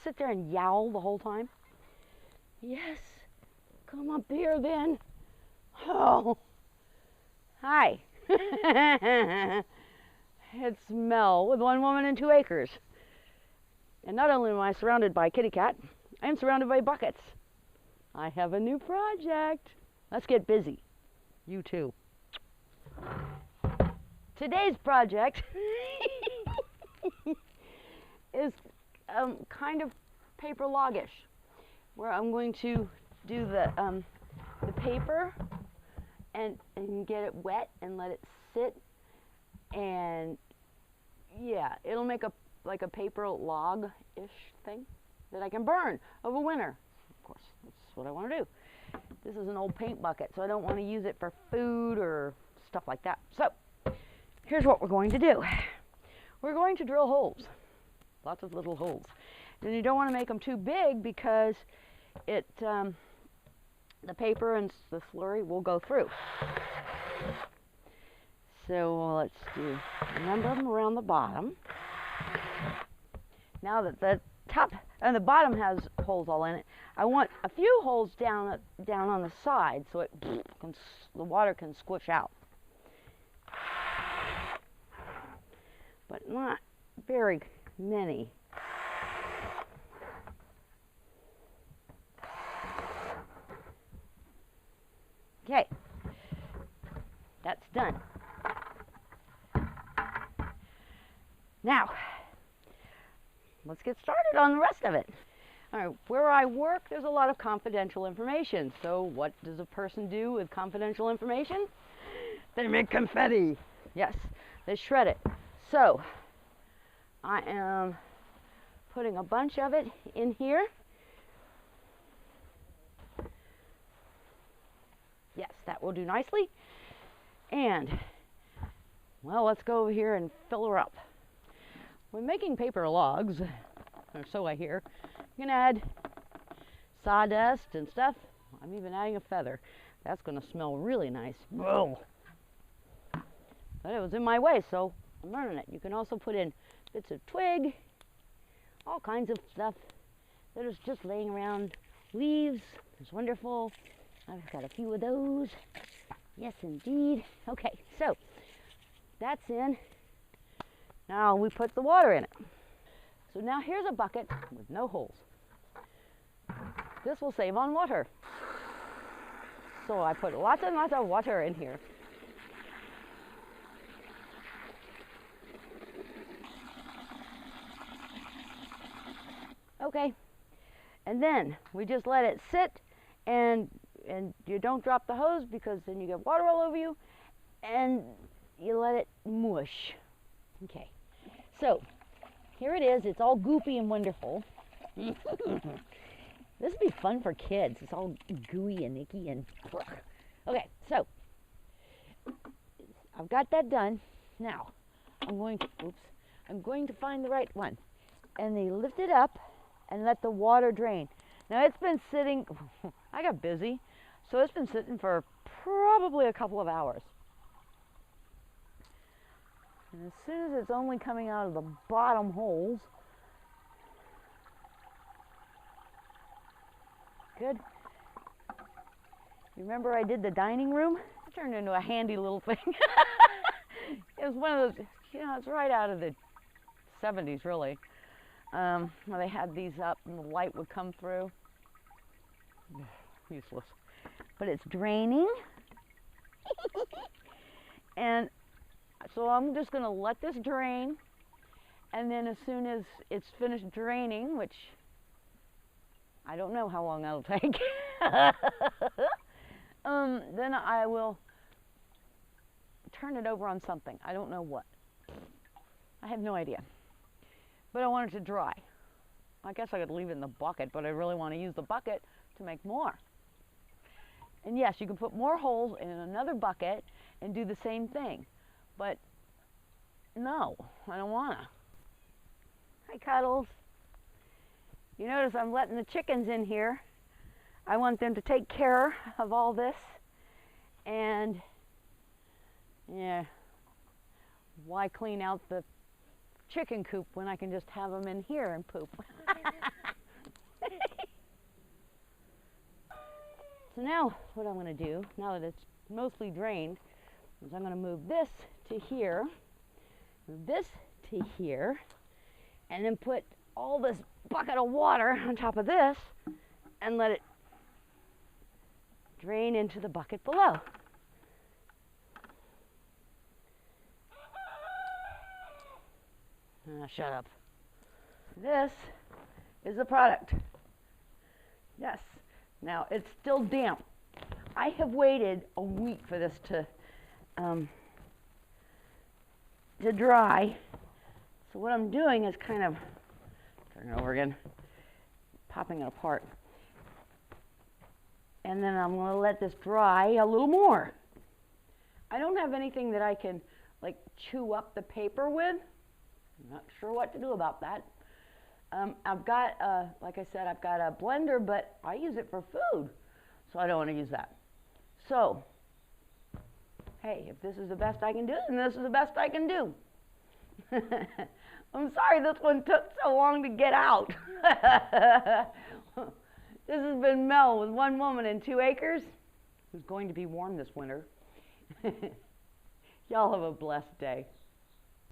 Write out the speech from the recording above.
sit there and yowl the whole time? Yes. Come up here then. Oh. Hi. It's Mel with One Woman and Two Acres. And not only am I surrounded by kitty cat, I am surrounded by buckets. I have a new project. Let's get busy. You too. Today's project is kind of paper logish, where I'm going to do the paper and get it wet and let it sit, and yeah, it'll make like a paper log-ish thing that I can burn over winter. Of course, that's what I want to do. This is an old paint bucket, so I don't want to use it for food or stuff like that. So here's what we're going to do. We're going to drill holes, lots of little holes. And you don't want to make them too big because the paper and the slurry will go through. So let's do a number of them around the bottom. Now that the top and the bottom has holes all in it, I want a few holes down on the side so the water can squish out. But not very many. Okay, that's done. Now, let's get started on the rest of it. All right, where I work, there's a lot of confidential information. So what does a person do with confidential information? They make confetti. Yes, they shred it. So I am putting a bunch of it in here. Yes, that will do nicely. And, well, let's go over here and fill her up. When making paper logs, or so I hear, you can add sawdust and stuff. I'm even adding a feather. That's going to smell really nice. Whoa. But it was in my way, so I'm learning it. You can also put in bits of twig, all kinds of stuff that is just laying around. Leaves, it's wonderful. I've got a few of those. Yes, indeed. Okay, so that's in. Now we put the water in it. So now here's a bucket with no holes. This will save on water. So I put lots and lots of water in here. Okay, and then we just let it sit, and you don't drop the hose because then you get water all over you, and you let it mush. Okay, so here it is. It's all goopy and wonderful. This would be fun for kids. It's all gooey and icky and okay, so I've got that done. Now I'm going to find the right one, and they lift it up and let the water drain. Now it's been sitting, I got busy, so it's been sitting for probably a couple of hours. And as soon as it's only coming out of the bottom holes, good. Remember I did the dining room? It turned into a handy little thing. It was one of those, it's right out of the 70s really. Where they had these up and the light would come through. Useless. But it's draining. And so I'm just going to let this drain. And then as soon as it's finished draining, which I don't know how long that'll take, then I will turn it over on something. I don't know what. I have no idea. But I want it to dry. I guess I could leave it in the bucket, but I really want to use the bucket to make more. And yes, you can put more holes in another bucket and do the same thing. But no, I don't want to. Hi, Cuddles. You notice I'm letting the chickens in here. I want them to take care of all this. And yeah, why clean out the chicken coop when I can just have them in here and poop? So now what I'm going to do, now that it's mostly drained, is I'm going to move this to here, move this to here, and then put all this bucket of water on top of this and let it drain into the bucket below. Shut up. This is the product. Yes. Now it's still damp. I have waited a week for this to dry. So what I'm doing is kind of turning it over again, popping it apart, and then I'm going to let this dry a little more. I don't have anything that I can like chew up the paper with. I'm not sure what to do about that. I've got, like I said, I've got a blender, but I use it for food, so I don't want to use that. So, hey, if this is the best I can do, then this is the best I can do. I'm sorry this one took so long to get out. This has been Mel with One Woman and 2 Acres, who's going to be warm this winter. Y'all have a blessed day.